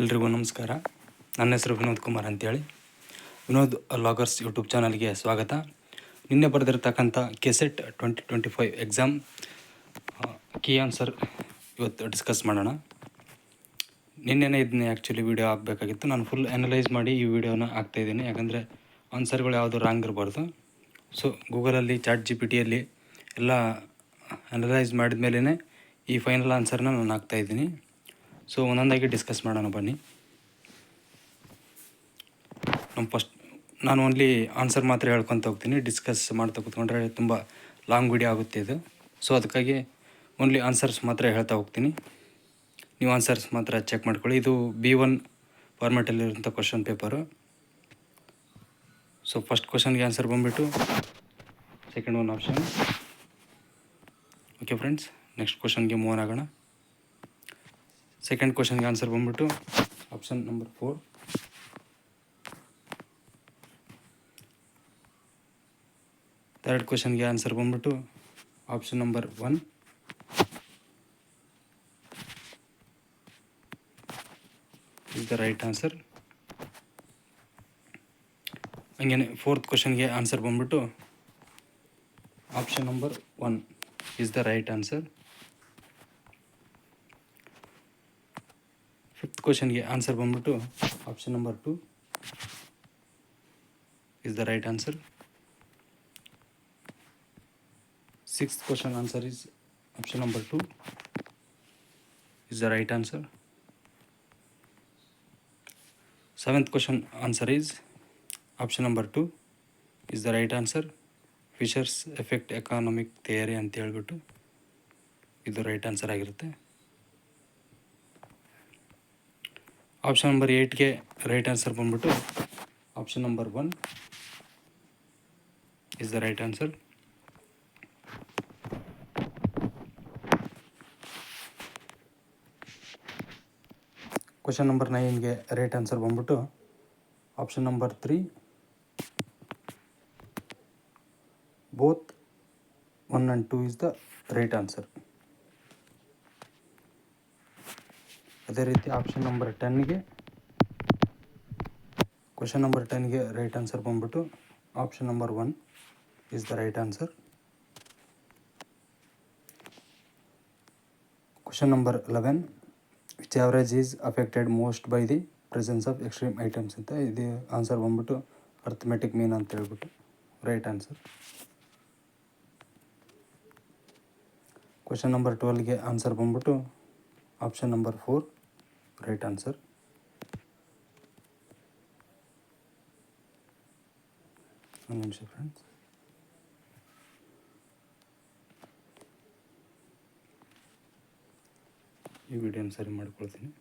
ಎಲ್ರಿಗೂ ನಮಸ್ಕಾರ. ನನ್ನ ಹೆಸರು ವಿನೋದ್ ಕುಮಾರ್ ಅಂತೇಳಿ. ವಿನೋದ್ ಲಾಗರ್ಸ್ ಯೂಟ್ಯೂಬ್ ಚಾನಲ್ಗೆ ಸ್ವಾಗತ. ನಿನ್ನೆ ಬರೆದಿರ್ತಕ್ಕಂಥ ಕೆಸೆಟ್ 2025 ಎಕ್ಸಾಮ್ ಕೀ ಆನ್ಸರ್ ಇವತ್ತು ಡಿಸ್ಕಸ್ ಮಾಡೋಣ. ನಿನ್ನೆನೇ ಇದನ್ನೇ ಆ್ಯಕ್ಚುಲಿ ವೀಡಿಯೋ ಆಗಬೇಕಾಗಿತ್ತು. ನಾನು ಫುಲ್ ಅನಲೈಸ್ ಮಾಡಿ ಈ ವಿಡಿಯೋನ ಹಾಕ್ತಾಯಿದ್ದೀನಿ. ಯಾಕಂದರೆ ಆನ್ಸರ್ಗಳು ಯಾವುದು ರಾಂಗ್ ಇರಬಾರ್ದು. ಸೊ ಗೂಗಲಲ್ಲಿ ChatGPTಯಲ್ಲಿ ಎಲ್ಲ ಅನಲೈಸ್ ಮಾಡಿದ ಮೇಲೇ ಈ ಫೈನಲ್ ಆನ್ಸರ್ನ ನಾನು ಹಾಕ್ತಾಯಿದ್ದೀನಿ. ಸೊ ಒಂದೊಂದಾಗಿ ಡಿಸ್ಕಸ್ ಮಾಡೋಣ ಬನ್ನಿ. ನಾನು ಓನ್ಲಿ ಆನ್ಸರ್ ಮಾತ್ರ ಹೇಳ್ಕೊತ ಹೋಗ್ತೀನಿ. ಡಿಸ್ಕಸ್ ಮಾಡ್ತಾ ಕೂತ್ಕೊಂಡ್ರೆ ತುಂಬ ಲಾಂಗ್ ವಿಡಿಯೋ ಆಗುತ್ತೆ ಇದು. ಸೊ ಅದಕ್ಕಾಗಿ ಓನ್ಲಿ ಆನ್ಸರ್ಸ್ ಮಾತ್ರ ಹೇಳ್ತಾ ಹೋಗ್ತೀನಿ. ನೀವು ಆನ್ಸರ್ಸ್ ಮಾತ್ರ ಚೆಕ್ ಮಾಡ್ಕೊಳ್ಳಿ. ಇದು B1 ಫಾರ್ಮ್ಯಾಟಲ್ಲಿರುವಂಥ ಕ್ವಶನ್ ಪೇಪರು. ಸೊ ಫಸ್ಟ್ ಕ್ವಶನ್ಗೆ ಆನ್ಸರ್ ಬಂದುಬಿಟ್ಟು second one option. Okay friends, next ಕ್ವಶನ್ಗೆ ಮೂವ್ ಆಗೋಣ. ಸೆಕೆಂಡ್ ಕ್ವಶನ್ಗೆ ಆನ್ಸರ್ ಬಂದುಬಿಟ್ಟು ಆಪ್ಷನ್ ನಂಬರ್ 4. ಥರ್ಡ್ ಕ್ವಶನ್ಗೆ ಆನ್ಸರ್ ಬಂದುಬಿಟ್ಟು option number 1 is the right answer. ಹಂಗೇನೆ ಫೋರ್ತ್ ಕ್ವಶನ್ಗೆ ಆನ್ಸರ್ ಬಂದುಬಿಟ್ಟು option number 1 is the right answer. Fifth ಕ್ವಶನ್ಗೆ ಆನ್ಸರ್ ಬಂದುಬಿಟ್ಟು option number 2 is the right answer. Sixth question answer is option number 2 is the right answer. Seventh question answer is option number 2 is the right answer. Fisher's effect economic theory ಅಂತ ಹೇಳ್ಬಿಟ್ಟು ಇದು right answer ಆಗಿರುತ್ತೆ. Option number 8ಗೆ right answer ಬಂದ್ಬಿಟ್ಟು option number 1 is the right answer. Question number 9ಗೆ right answer ಬಂದ್ಬಿಟ್ಟು option number 3 both 1 and 2 is the right answer. ಅದೇ ರೀತಿ ಆಪ್ಷನ್ ನಂಬರ್ 10ಗೆ ಕ್ವಶನ್ ನಂಬರ್ 10ಗೆ ರೈಟ್ ಆನ್ಸರ್ ಬಂದ್ಬಿಟ್ಟು option number 1 is the right answer. Question number 11 which average is affected most by the presence of extreme items ಅಂತ. ಇದು answer ಬಂದ್ಬಿಟ್ಟು arithmetic mean ಅಂತ ಹೇಳ್ಬಿಟ್ಟು ರೈಟ್ ಆನ್ಸರ್. ಕ್ವಶನ್ ನಂಬರ್ 12ಗೆ answer ಬಂದ್ಬಿಟ್ಟು option number 4 right answer. ಒಂದು ನಿಮಿಷ friends, ಈ ವಿಡಿಯೋನ ಸರಿ ಮಾಡ್ಕೊಳ್ತೀನಿ.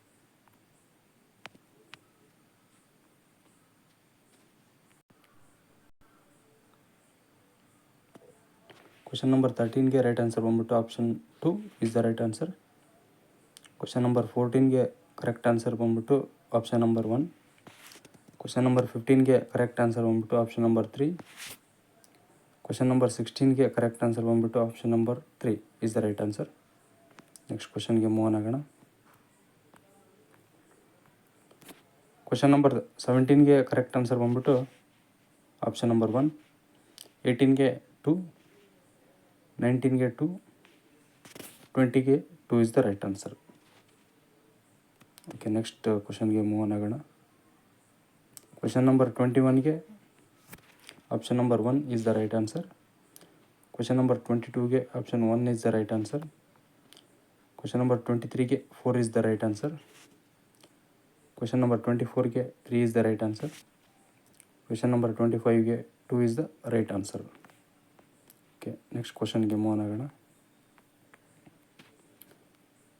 ಕ್ವಶನ್ ನಂಬರ್ 13ಗೆ ರೈಟ್ ಆನ್ಸರ್ ಬಂದ್ಬಿಟ್ಟು option 2 is the right answer. Question number 14ಗೆ ಕರೆಕ್ಟ್ ಆನ್ಸರ್ ಬಂದ್ಬಿಟ್ಟು ಆಪ್ಷನ್ ನಂಬರ್ 1. ಕ್ವಶನ್ ನಂಬರ್ 15ಗೆ ಕರೆಕ್ಟ್ ಆನ್ಸರ್ ಬಂದ್ಬಿಟ್ಟು ಆಪ್ಷನ್ ನಂಬರ್ 3. ಕ್ವಶನ್ ನಂಬರ್ 16ಗೆ ಕರೆಕ್ಟ್ ಆನ್ಸರ್ ಬಂದ್ಬಿಟ್ಟು option number 3 is the right answer. Next ಕ್ವಶನ್ಗೆ move ಆಗೋಣ. Question number 17ಗೆ correct answer ಬಂದ್ಬಿಟ್ಟು ಆಪ್ಷನ್ ನಂಬರ್ 1. 18ಗೆ 2, 19ಗೆ 2, 20ಗೆ 2 is the right answer. Okay, next ಕ್ವಶನ್ಗೆ ಮೂವ್ ಆಗೋಣ. ಕ್ವಶನ್ ನಂಬರ್ 21ಗೆ option number 1 is the right answer. Question number 22ಗೆ option 1 is the right answer. Question number 23ಗೆ 4 is the right answer. Question number 24ಗೆ 3 is the right answer. Question number 25ಗೆ 2 is the right answer. Okay, next ಕ್ವಶನ್ಗೆ move ಆಗೋಣ.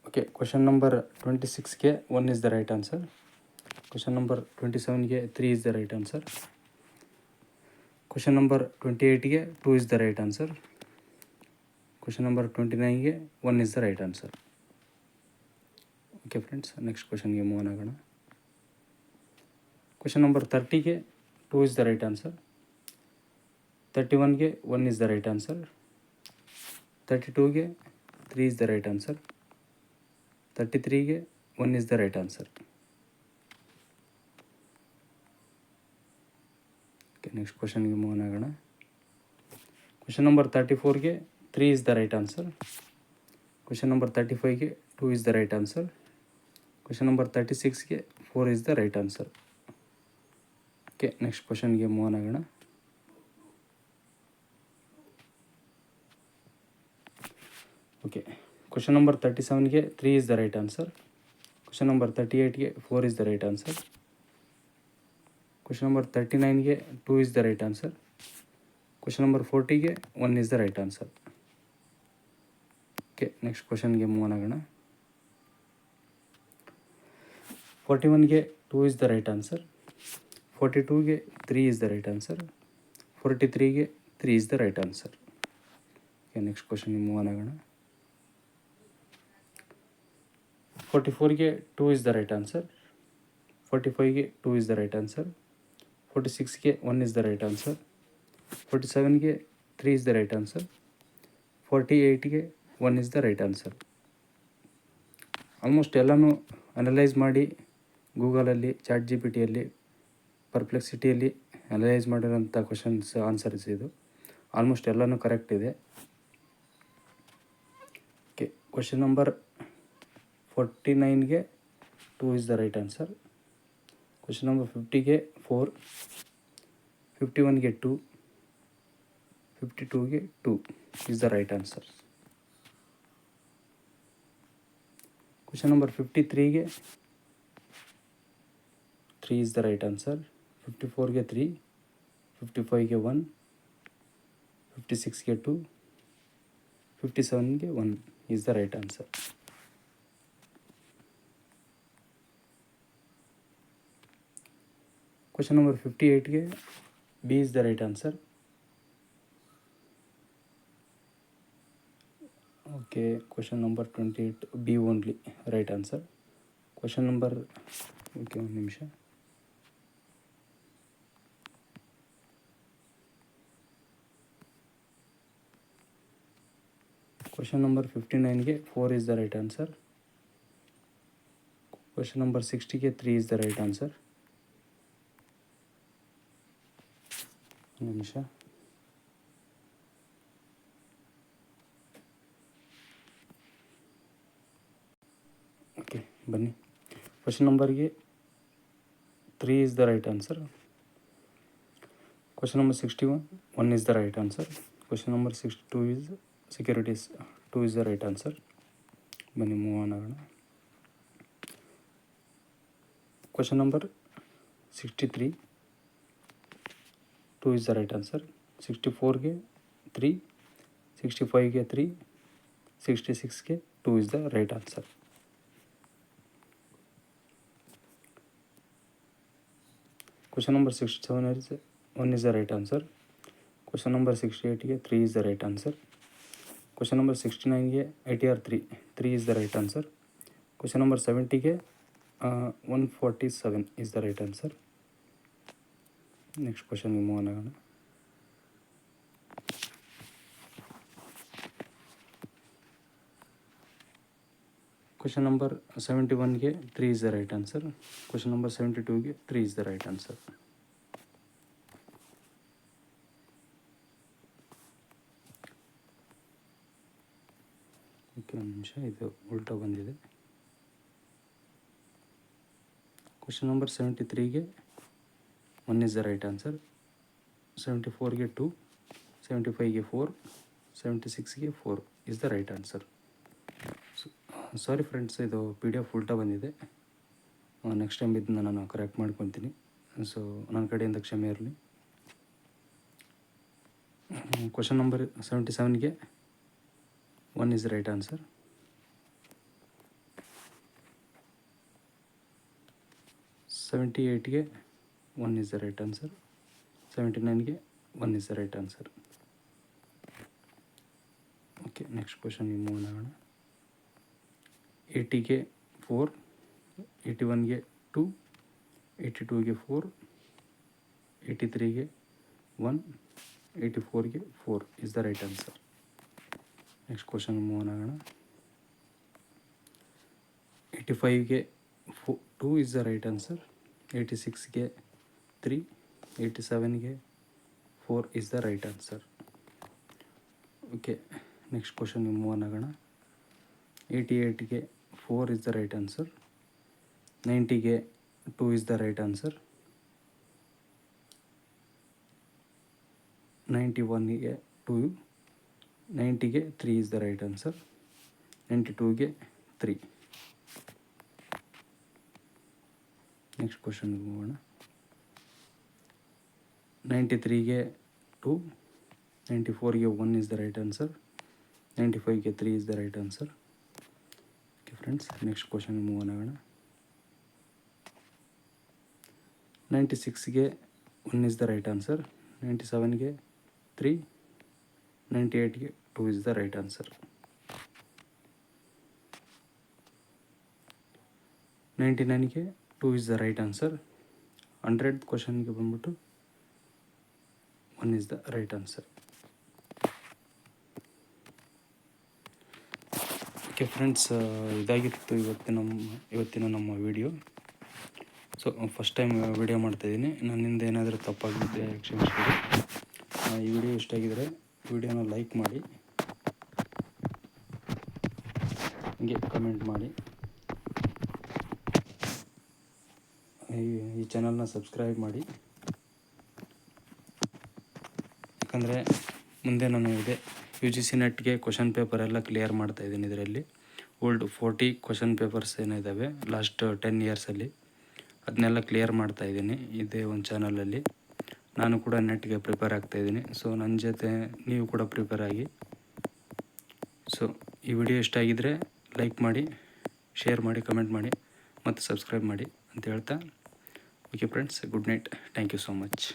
Okay, question number 26ಗೆ 1 is the right answer. Question number 27ಗೆ 3 is the right answer. Question number 28ಗೆ 2 is the right answer. Question number 29ಗೆ 1 is the right answer. Okay friends, next ಕ್ವಶನ್ಗೆ move ಆಗೋಣ. Question number 30ಗೆ 2 is the right answer. 31ಗೆ 1 is the right answer. 32ಗೆ 3 is the right answer. 33ಗೆ 1 is the right answer. Next ಕ್ವಶನ್ಗೆ move ಆಗೋಣ. Question number 34ಗೆ 3 is the right answer. Question number 35ಗೆ 2 is the right answer. Question number 36ಗೆ 4 is the right answer. Okay, next ಕ್ವಶನ್ಗೆ move ಆಗೋಣ. Okay, question number 37ಗೆ 3 is the right answer. Question number 38ಗೆ 4 is the right answer. Question number 39ಗೆ 2 is the right answer. Question number 40ಗೆ 1 is the right answer. Okay, next ಕ್ವಶನ್ಗೆ move ಆಗೋಣ. 41ಗೆ 2 is the right answer. 42ಗೆ 3 is the right answer. 43ಗೆ 3 is the right answer. Okay, next ಕ್ವಶನ್ಗೆ move ಆಗೋಣ. 44ಗೆ 2 is the right answer. 45ಗೆ 2 ಇಸ್ ದ ರೈಟ್ ಆನ್ಸರ್. 46ಗೆ 1 ಇಸ್ ದ ರೈಟ್ ಆನ್ಸರ್. 47ಗೆ 3 ಇಸ್ ದ ರೈಟ್ ಆನ್ಸರ್. 48ಗೆ 1 is the right answer. Almost ಎಲ್ಲನೂ analyse ಮಾಡಿ ಗೂಗಲಲ್ಲಿ, ಚಾಟ್ GPT ಯಲ್ಲಿ, ಪರ್ಪ್ಲೆಕ್ಸಿಟಿಯಲ್ಲಿ ಅನಲೈಸ್ ಮಾಡಿರೋಂಥ ಕ್ವಶನ್ಸ್ ಆನ್ಸರ್ಸ್ ಇದು. ಆಲ್ಮೋಸ್ಟ್ ಎಲ್ಲನೂ ಕರೆಕ್ಟ್ ಇದೆ. ಓಕೆ, ಕ್ವಶನ್ ನಂಬರ್ 49ಗೆ 2 is the right answer. Question number 50ಗೆ 4. 51ಗೆ 2. 52ಗೆ 2 is the right answer. Question number 53ಗೆ 3 ಇಸ್ ದ ರೈಟ್ ಆನ್ಸರ್. 54ಗೆ 3. 55ಗೆ 1. 56ಗೆ 2. 57ಗೆ 1 is the right answer. Question number 58ಗೆ B is the right answer. Okay, question number 28 B only right answer. Question number, okay ಒಂದು ನಿಮಿಷ. Question number 59ಗೆ 4 is the right answer. Question number 60ಗೆ 3 is the right answer. ಒಂದು ನಿಮಿಷ. Okay, ಬನ್ನಿ. Question ನಂಬರ್ಗೆ 3 is the right answer. Question number 61 1 is the right answer. Question number 62 is securities 2 is the right answer. ಬನ್ನಿ move on ಆಗೋಣ. Question number 63 2 is the right answer. 64ಗೆ 3. 65ಗೆ 3. 66ಗೆ 2 is the right answer. Question number 67 is 1 is the right answer. Question number 68ಗೆ 3 is the right answer. Question number 69ಗೆ 3 is the right answer. Question number 70ಗೆ 147 is the right answer. Next ಕ್ವಶನ್ಗೆ move ಆಗೋಣ. Question number 71ಗೆ 3 is the right answer. Question number 72ಗೆ 3 is the right answer. Okay, ಒಂದು ನಿಮಿಷ, ಇದು ಉಲ್ಟಾ ಬಂದಿದೆ. Question number 73ಗೆ 1 is the right answer. 74ಗೆ 2. 75ಗೆ 4. 76ಗೆ 4 is the right answer. Sorry friends, ಇದು PDF ಉಲ್ಟಾ ಬಂದಿದೆ. ನೆಕ್ಸ್ಟ್ ಟೈಮ್ ಇದನ್ನ ನಾನು ಕರೆಕ್ಟ್ ಮಾಡ್ಕೊತೀನಿ. ಸೊ ನನ್ನ ಕಡೆಯಿಂದ ಕ್ಷಮೆ ಇರಲಿ. ಕ್ವಶನ್ ನಂಬರ್ 77ಗೆ 1 ಇಸ್ ದ ರೈಟ್ ಆನ್ಸರ್. 78ಗೆ 1 ಇಸ್ ದ ರೈಟ್ ಆನ್ಸರ್. 79ಗೆ 1 is the right answer. Okay, next ಕ್ವಶನ್ಗೆ ಮೂವ್ ಆಗೋಣ. 80ಗೆ 4. 81ಗೆ 2. 82ಗೆ 4. 83ಗೆ 1. 84ಗೆ 4 is the right answer. Next ಕ್ವಶನ್ಗೆ ಮೂವ್ ಆಗೋಣ. 85ಗೆ 2 ಇಸ್ ದ ರೈಟ್ ಆನ್ಸರ್. 86ಗೆ 3. 87ಗೆ 4 is the right answer. Okay, next question move on ಆಗೋಣ. 88ಗೆ 4 is the right answer. 90ಗೆ 2 is the right answer. 91ಗೆ 2, 90ಗೆ 3 is the right answer. 92ಗೆ 3. ನೆಕ್ಸ್ಟ್ ಕ್ವಶನ್ಗೆ ಹೋಗೋಣ. 93ಗೆ 2, 94ಗೆ 1 is the right answer. 95ಗೆ 3 is the right answer. Okay friends, next ಕ್ವಶನ್ಗೆ ಮೂವ್ ಆನ್ ಆಗೋಣ. 96ಗೆ 1 is the right answer. 97ಗೆ 3, 98ಗೆ 2 is the right answer. 99ಗೆ 2 is the right answer. 100th ಕ್ವಶನ್ಗೆ ಬಂದ್ಬಿಟ್ಟು 1 is the right answer. Okay friends, ಇದಾಗಿತ್ತು ಇವತ್ತಿನ ನಮ್ಮ video. So first time video ಮಾಡ್ತಾಯಿದ್ದೀನಿ. ನನ್ನಿಂದ ಏನಾದರೂ ತಪ್ಪಾಗಿದ್ದರೆ ಕ್ಷಮಿಸ್ಬಿಡಿ. ಈ ವಿಡಿಯೋ ಇಷ್ಟ ಆಗಿದರೆ ವಿಡಿಯೋನ ಲೈಕ್ ಮಾಡಿ, ಹೀಗೆ ಕಮೆಂಟ್ ಮಾಡಿ, ಈ ಚಾನಲ್ನ ಸಬ್ಸ್ಕ್ರೈಬ್ ಮಾಡಿ. ಯಾಕಂದರೆ ಮುಂದೆ ನಾನು UGC ನೆಟ್ಗೆ ಕ್ವಶನ್ ಪೇಪರ್ ಎಲ್ಲ ಕ್ಲಿಯರ್ ಮಾಡ್ತಾಯಿದ್ದೀನಿ. ಇದರಲ್ಲಿ ಓಲ್ಡ್ 40 ಕ್ವಶನ್ ಪೇಪರ್ಸ್ ಏನಿದ್ದಾವೆ ಲಾಸ್ಟ್ 10 ಇಯರ್ಸಲ್ಲಿ, ಅದನ್ನೆಲ್ಲ ಕ್ಲಿಯರ್ ಮಾಡ್ತಾಯಿದ್ದೀನಿ ಇದೇ ಒಂದು ಚಾನಲಲ್ಲಿ. ನಾನು ಕೂಡ ನೆಟ್ಗೆ ಪ್ರಿಪೇರ್ ಆಗ್ತಾಯಿದ್ದೀನಿ. ಸೊ ನನ್ನ ಜೊತೆ ನೀವು ಕೂಡ ಪ್ರಿಪೇರ್ ಆಗಿ. ಸೊ ಈ ವಿಡಿಯೋ ಇಷ್ಟ ಆಗಿದ್ದರೆ ಲೈಕ್ ಮಾಡಿ, ಶೇರ್ ಮಾಡಿ, ಕಮೆಂಟ್ ಮಾಡಿ ಮತ್ತು ಸಬ್ಸ್ಕ್ರೈಬ್ ಮಾಡಿ ಅಂತ ಹೇಳ್ತಾ, okay friends, good night. Thank you so much.